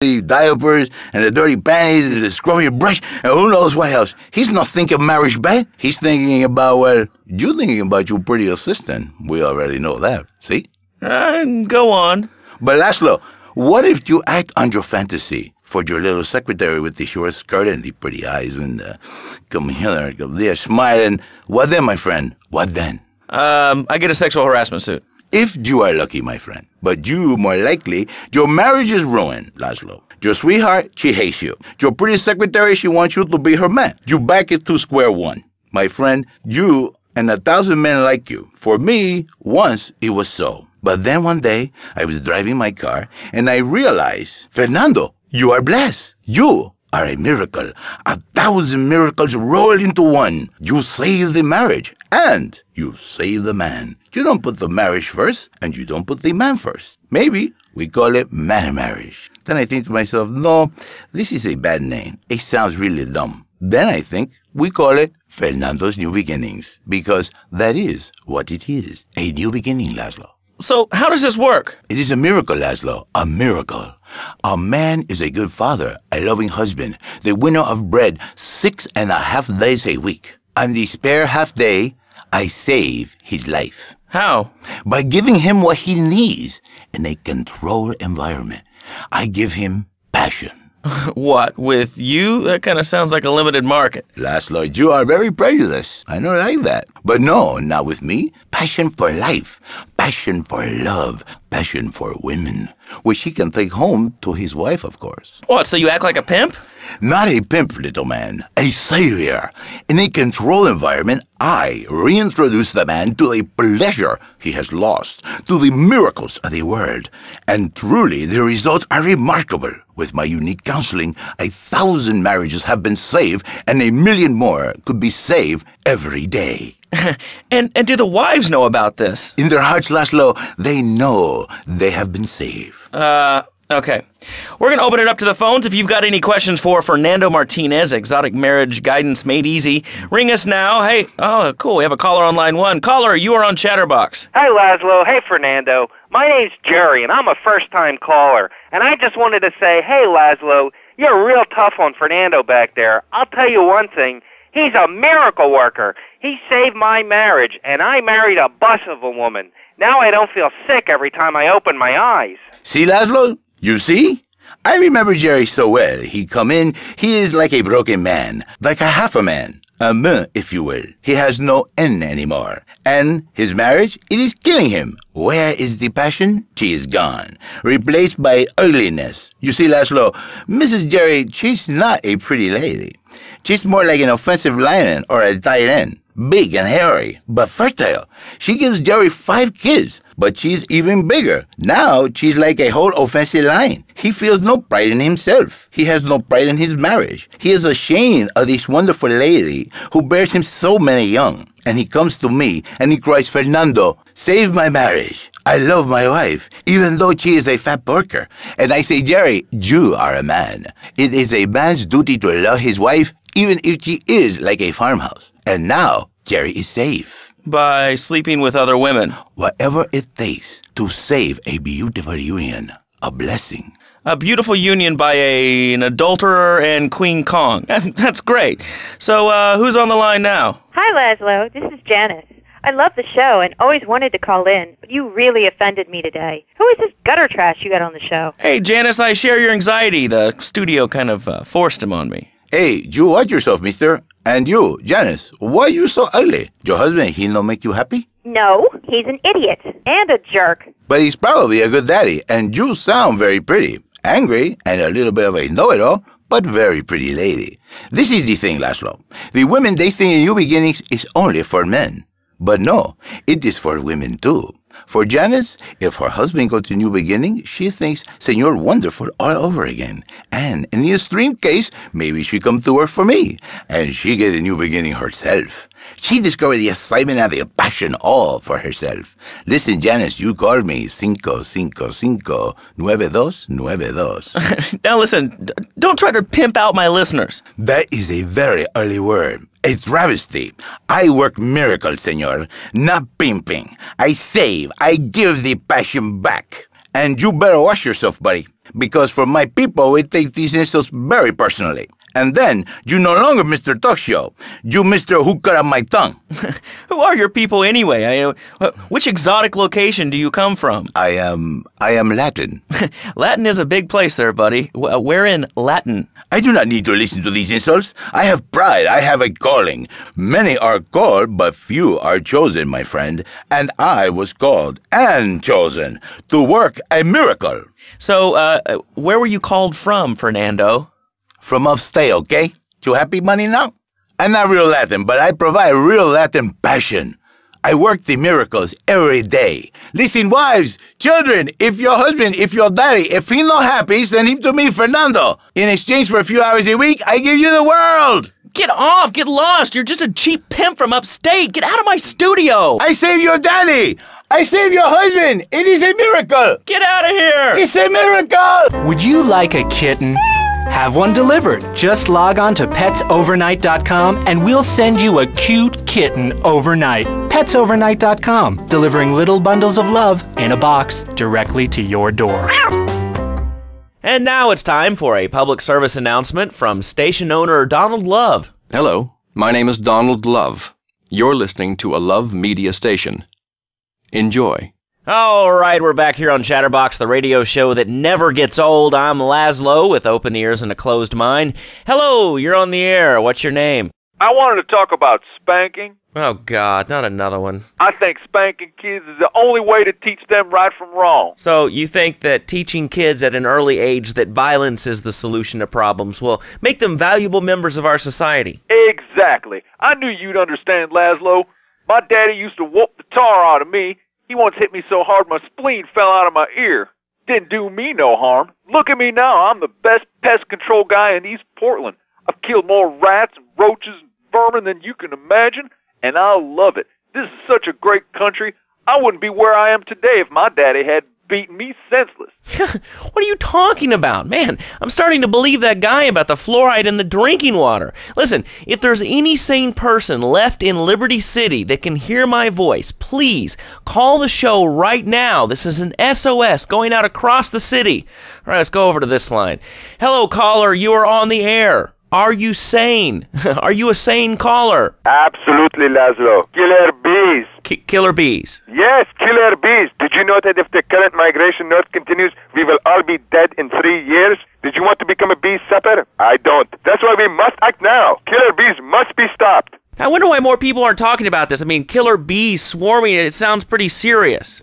the diapers and the dirty panties and the scrubby brush and who knows what else. He's not thinking marriage bed. He's thinking about, well, you thinking about your pretty assistant. We already know that, see? Go on. But Laszlo, what if you act on your fantasy for your little secretary with the short skirt and the pretty eyes and come here, come there, smiling? What then, my friend? What then? I get a sexual harassment suit. If you are lucky, my friend. But you, more likely, your marriage is ruined, Laszlo. Your sweetheart, she hates you. Your pretty secretary, she wants you to be her man. You back it to square one. My friend, you and 1,000 men like you. For me, once it was so. But then one day, I was driving my car, and I realized, Fernando, you are blessed. You are a miracle. 1,000 miracles rolled into one. You save the marriage, and you save the man. You don't put the marriage first, and you don't put the man first. Maybe we call it man marriage. Then I think to myself, no, this is a bad name. It sounds really dumb. Then I think we call it Fernando's New Beginnings, because that is what it is, a new beginning, Laszlo. So how does this work? It is a miracle, Laszlo, a miracle. A man is a good father, a loving husband, the winner of bread 6.5 days a week. On the spare half day, I save his life. How? By giving him what he needs in a controlled environment. I give him passion. What, with you? That kind of sounds like a limited market. Laszlo, you are very prejudiced. I don't like that. But no, not with me. Passion for life, passion for love, passion for women, which he can take home to his wife, of course. What, so you act like a pimp? Not a pimp, little man, a savior. In a controlled environment, I reintroduce the man to the pleasure he has lost, to the miracles of the world. And truly, the results are remarkable. With my unique counseling, 1,000 marriages have been saved, and 1 million more could be saved every day. And do the wives know about this? In their hearts, Laszlo, they know they have been saved. Okay. We're going to open it up to the phones. If you've got any questions for Fernando Martinez, Exotic Marriage Guidance Made Easy, ring us now. Hey, oh, cool. We have a caller on line 1. Caller, you are on Chatterbox. Hi, Laszlo. Hey, Fernando. My name's Jerry, and I'm a first-time caller. And I just wanted to say, hey, Laszlo, you're real tough on Fernando back there. I'll tell you one thing. He's a miracle worker. He saved my marriage, and I married a bus of a woman. Now I don't feel sick every time I open my eyes. See, Laszlo? You see? I remember Jerry so well. He come in, he is like a broken man, like a half a man. A man, if you will. He has no N anymore. And his marriage, it is killing him. Where is the passion? She is gone. Replaced by ugliness. You see, Laszlo, Mrs. Jerry, she's not a pretty lady. She's more like an offensive lion or a tight end. Big and hairy, but fertile. She gives Jerry 5 kids, but she's even bigger. Now, she's like a whole offensive lion. He feels no pride in himself. He has no pride in his marriage. He is ashamed of this wonderful lady who bears him so many young. And he comes to me and he cries, Fernando, save my marriage. I love my wife, even though she is a fat porker. And I say, Jerry, you are a man. It is a man's duty to love his wife, even if she is like a farmhouse. And now, Jerry is safe. By sleeping with other women. Whatever it takes to save a beautiful union, a blessing. A beautiful union by an adulterer and Queen Kong. That's great. So, who's on the line now? Hi, Laszlo. This is Janice. I love the show and always wanted to call in, but you really offended me today. Who is this gutter trash you got on the show? Hey, Janice, I share your anxiety. The studio kind of forced him on me. Hey, you watch yourself, mister. And you, Janice, why are you so ugly? Your husband, he not make you happy? No, he's an idiot and a jerk. But he's probably a good daddy, and you sound very pretty. Angry, and a little bit of a know-it-all, but very pretty lady. This is the thing, Laszlo. The women they think in New Beginnings is only for men. But no, it is for women too. For Janice, if her husband goes to New Beginning, she thinks Senor Wonderful all over again. And in the extreme case, maybe she come to work for me, and she get a new beginning herself. She discovered the excitement and the passion all for herself. Listen, Janice, you called me 555 9292. Now listen, don't try to pimp out my listeners. That is a very early word. A travesty. I work miracles, senor, not pimping. I save, I give the passion back. And you better wash yourself, buddy. because for my people, we take these insults very personally. And then, you no longer Mr. Talk Show. You Mr. Who Cut Out My Tongue. Who are your people anyway? Which exotic location do you come from? I am Latin. Latin is a big place there, buddy. Where in Latin? I do not need to listen to these insults. I have pride. I have a calling. Many are called, but few are chosen, my friend. And I was called and chosen to work a miracle. So, where were you called from, Fernando? From upstate, okay? You happy, money, now? I'm not real Latin, but I provide real Latin passion. I work the miracles every day. Listen, wives, children, if your husband, if your daddy, if he's not happy, send him to me, Fernando. In exchange for a few hours a week, I give you the world. Get off! Get lost! You're just a cheap pimp from upstate! Get out of my studio! I save your daddy! I save your husband! It is a miracle! Get out of here! It's a miracle! Would you like a kitten? Have one delivered. Just log on to petsovernight.com and we'll send you a cute kitten overnight. Petsovernight.com, delivering little bundles of love in a box directly to your door. And now it's time for a public service announcement from station owner Donald Love. Hello, my name is Donald Love. You're listening to a Love Media station. Enjoy. All right, we're back here on Chatterbox, the radio show that never gets old. I'm Laszlo with open ears and a closed mind. Hello, you're on the air. What's your name? I wanted to talk about spanking. Oh, God, not another one. I think spanking kids is the only way to teach them right from wrong. So you think that teaching kids at an early age that violence is the solution to problems will make them valuable members of our society? Exactly. I knew you'd understand, Laszlo. My daddy used to whoop the tar out of me. He once hit me so hard my spleen fell out of my ear. Didn't do me no harm. Look at me now. I'm the best pest control guy in East Portland. I've killed more rats and roaches and vermin than you can imagine, and I love it. This is such a great country. I wouldn't be where I am today if my daddy had beaten me senseless. What are you talking about? Man, I'm starting to believe that guy about the fluoride in the drinking water. Listen, if there's any sane person left in Liberty City that can hear my voice, please call the show right now. This is an SOS going out across the city. All right, let's go over to this line. Hello, caller. You are on the air. Are you sane? Are you a sane caller? Absolutely, Laszlo. Killer bees. Killer bees. Yes, killer bees. Did you know that if the current migration north continues, we will all be dead in 3 years? Did you want to become a bee supper? I don't. That's why we must act now. Killer bees must be stopped. I wonder why more people aren't talking about this. I mean, killer bees swarming, it sounds pretty serious.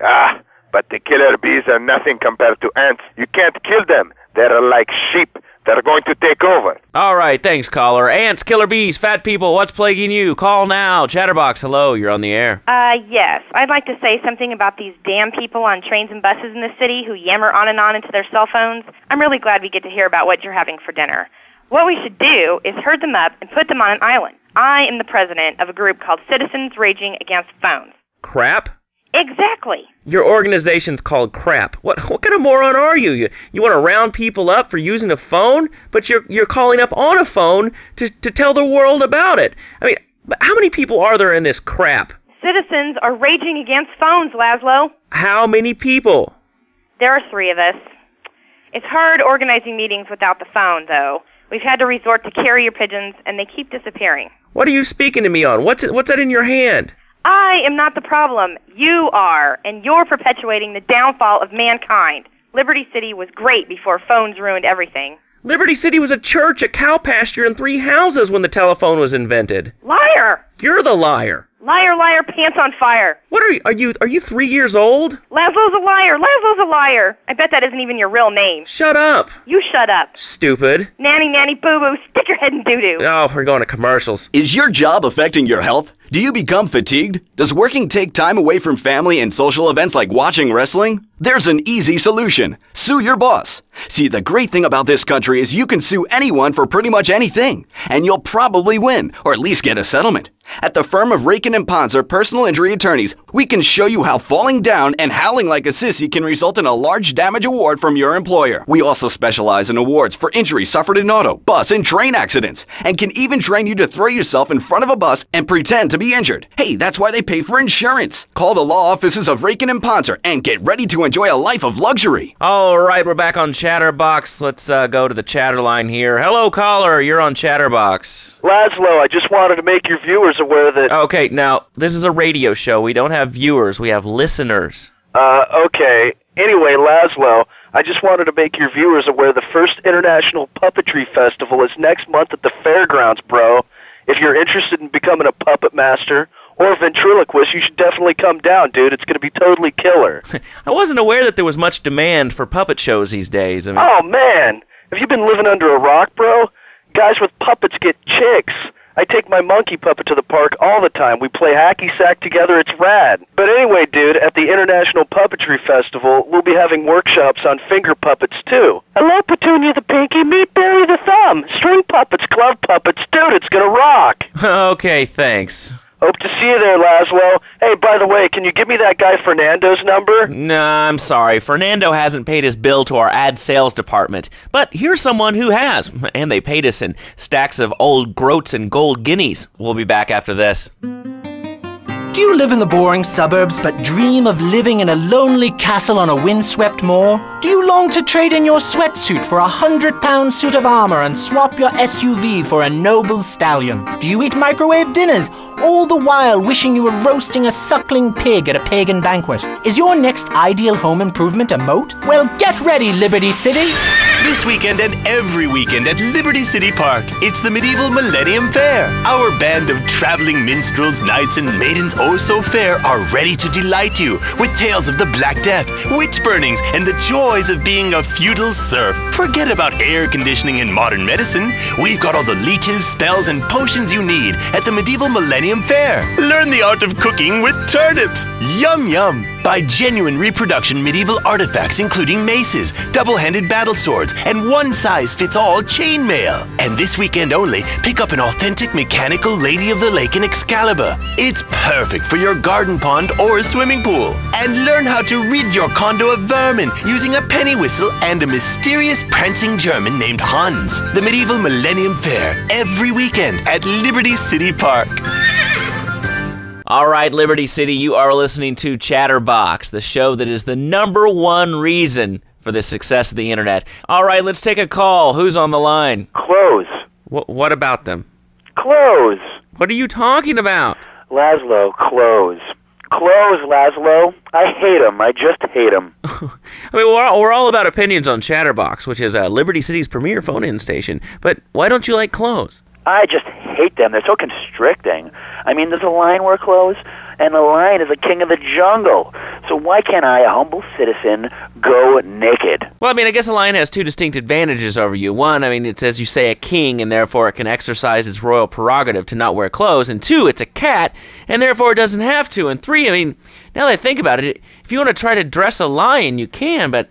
But the killer bees are nothing compared to ants. You can't kill them. They're like sheep. They're going to take over. All right, thanks, caller. Ants, killer bees, fat people, what's plaguing you? Call now. Chatterbox, hello, you're on the air. Yes. I'd like to say something about these damn people on trains and buses in the city who yammer on and on into their cell phones. I'm really glad we get to hear about what you're having for dinner. What we should do is herd them up and put them on an island. I am the president of a group called Citizens Raging Against Phones. Crap? Exactly. Your organization's called crap. What kind of moron are you? You want to round people up for using a phone, but you're calling up on a phone to tell the world about it. I mean, how many people are there in this crap? Citizens are raging against phones, Laszlo. How many people? There are 3 of us. It's hard organizing meetings without the phone, though. We've had to resort to carrier pigeons, and they keep disappearing. What are you speaking to me on? What's that in your hand? I am not the problem. You are, and you're perpetuating the downfall of mankind. Liberty City was great before phones ruined everything. Liberty City was a church, a cow pasture, and 3 houses when the telephone was invented. Liar! You're the liar. Liar, liar, pants on fire. What are you 3 years old? Laszlo's a liar. Laszlo's a liar. I bet that isn't even your real name. Shut up. You shut up. Stupid. Nanny, nanny, boo-boo, stick your head in doo-doo. Oh, we're going to commercials. Is your job affecting your health? Do you become fatigued? Does working take time away from family and social events like watching wrestling? There's an easy solution. Sue your boss. See, the great thing about this country is you can sue anyone for pretty much anything, and you'll probably win, or at least get a settlement. At the firm of Rakin & Ponzer Personal Injury Attorneys, we can show you how falling down and howling like a sissy can result in a large damage award from your employer. We also specialize in awards for injuries suffered in auto, bus, and train accidents, and can even train you to throw yourself in front of a bus and pretend to be injured. Hey, that's why they pay for insurance. Call the law offices of Rakin & Ponzer and get ready to enjoy a life of luxury. All right, we're back on Chatterbox. Let's go to the chatter line here. Hello, caller. You're on Chatterbox. Laszlo, I just wanted to make your viewers aware that... Okay, now, this is a radio show. We don't have viewers. We have listeners. Okay. Anyway, Laszlo, I just wanted to make your viewers aware the first International Puppetry Festival is next month at the fairgrounds, bro. If you're interested in becoming a puppet master or a ventriloquist, you should definitely come down, dude. It's going to be totally killer. I wasn't aware that there was much demand for puppet shows these days. I mean... Oh, man. Have you been living under a rock, bro? Guys with puppets get chicks. I take my monkey puppet to the park all the time. We play hacky sack together. It's rad. But anyway, dude, at the International Puppetry Festival, we'll be having workshops on finger puppets, too. Hello, Petunia the Pinky. Meet Barry the Thumb. String puppets, glove puppets. Dude, it's gonna rock. Okay, thanks. Hope to see you there, Laszlo. Hey, by the way, can you give me that guy Fernando's number? Nah, I'm sorry. Fernando hasn't paid his bill to our ad sales department. But here's someone who has. And they paid us in stacks of old groats and gold guineas. We'll be back after this. Do you live in the boring suburbs but dream of living in a lonely castle on a windswept moor? Do you long to trade in your sweatsuit for a 100-pound suit of armor and swap your SUV for a noble stallion? Do you eat microwave dinners, all the while wishing you were roasting a suckling pig at a pagan banquet? Is your next ideal home improvement a moat? Well, get ready, Liberty City! This weekend and every weekend at Liberty City Park, it's the Medieval Millennium Fair. Our band of traveling minstrels, knights, and maidens oh so fair are ready to delight you with tales of the Black Death, witch burnings, and the joys of being a feudal serf. Forget about air conditioning and modern medicine. We've got all the leeches, spells, and potions you need at the Medieval Millennium Fair. Learn the art of cooking with turnips. Yum yum. Buy genuine reproduction medieval artifacts including maces, double-handed battle swords, and one-size-fits-all chainmail. And this weekend only, pick up an authentic mechanical Lady of the Lake in Excalibur. It's perfect for your garden pond or swimming pool. And learn how to rid your condo of vermin using a penny whistle and a mysterious prancing German named Hans. The Medieval Millennium Fair, every weekend at Liberty City Park. All right, Liberty City, you are listening to Chatterbox, the show that is the #1 reason for the success of the internet. All right, let's take a call. Who's on the line? Clothes. What about them? Clothes. What are you talking about? Laszlo, clothes. Clothes, Laszlo. I hate them. I just hate them. I mean, we're all about opinions on Chatterbox, which is Liberty City's premier phone-in station. But why don't you like clothes? I just hate them. They're so constricting. I mean, there's a lion wear clothes, and the lion is the king of the jungle. So why can't I, a humble citizen, go naked? Well, I mean, I guess a lion has two distinct advantages over you. One, I mean, it's, as you say, a king, and therefore it can exercise its royal prerogative to not wear clothes. And two, it's a cat, and therefore it doesn't have to. And three, I mean, now that I think about it, if you want to try to dress a lion, you can, but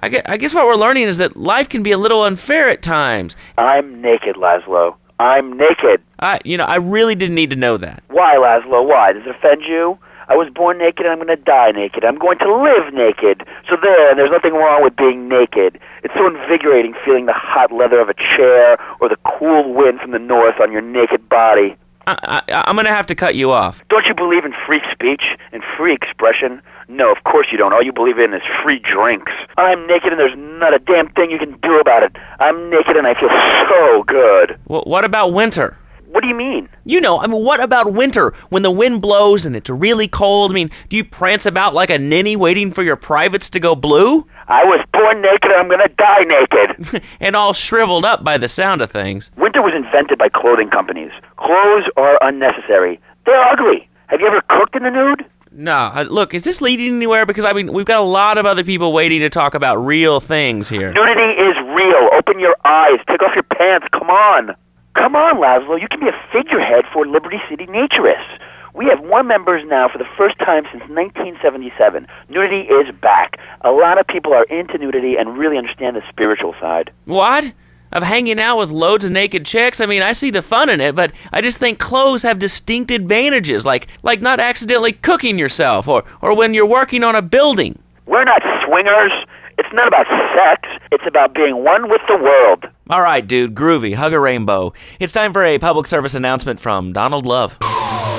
I guess what we're learning is that life can be a little unfair at times. I'm naked, Laszlo. I'm naked. I really didn't need to know that. Why, Laszlo? Why? Does it offend you? I was born naked and I'm going to die naked. I'm going to live naked. So there's nothing wrong with being naked. It's so invigorating feeling the hot leather of a chair or the cool wind from the north on your naked body. I'm going to have to cut you off. Don't you believe in free speech and free expression? No, of course you don't. All you believe in is free drinks. I'm naked and there's not a damn thing you can do about it. I'm naked and I feel so good. Well, what about winter? What do you mean? You know, I mean, what about winter when the wind blows and it's really cold? I mean, do you prance about like a ninny waiting for your privates to go blue? I was born naked and I'm going to die naked. And all shriveled up by the sound of things. Winter was invented by clothing companies. Clothes are unnecessary. They're ugly. Have you ever cooked in the nude? No, look, is this leading anywhere? Because, I mean, we've got a lot of other people waiting to talk about real things here. Nudity is real. Open your eyes. Take off your pants. Come on. Come on, Laszlo. You can be a figurehead for Liberty City Naturists. We have more members now for the first time since 1977. Nudity is back. A lot of people are into nudity and really understand the spiritual side. What? Of hanging out with loads of naked chicks? I mean, I see the fun in it, but I just think clothes have distinct advantages, like not accidentally cooking yourself, or when you're working on a building. We're not swingers. It's not about sex. It's about being one with the world. All right, dude, groovy. Hug a rainbow. It's time for a public service announcement from Donald Love.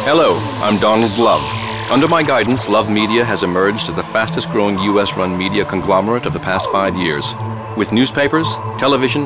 Hello, I'm Donald Love. Under my guidance, Love Media has emerged as the fastest growing U.S.-run media conglomerate of the past 5 years. With newspapers, television,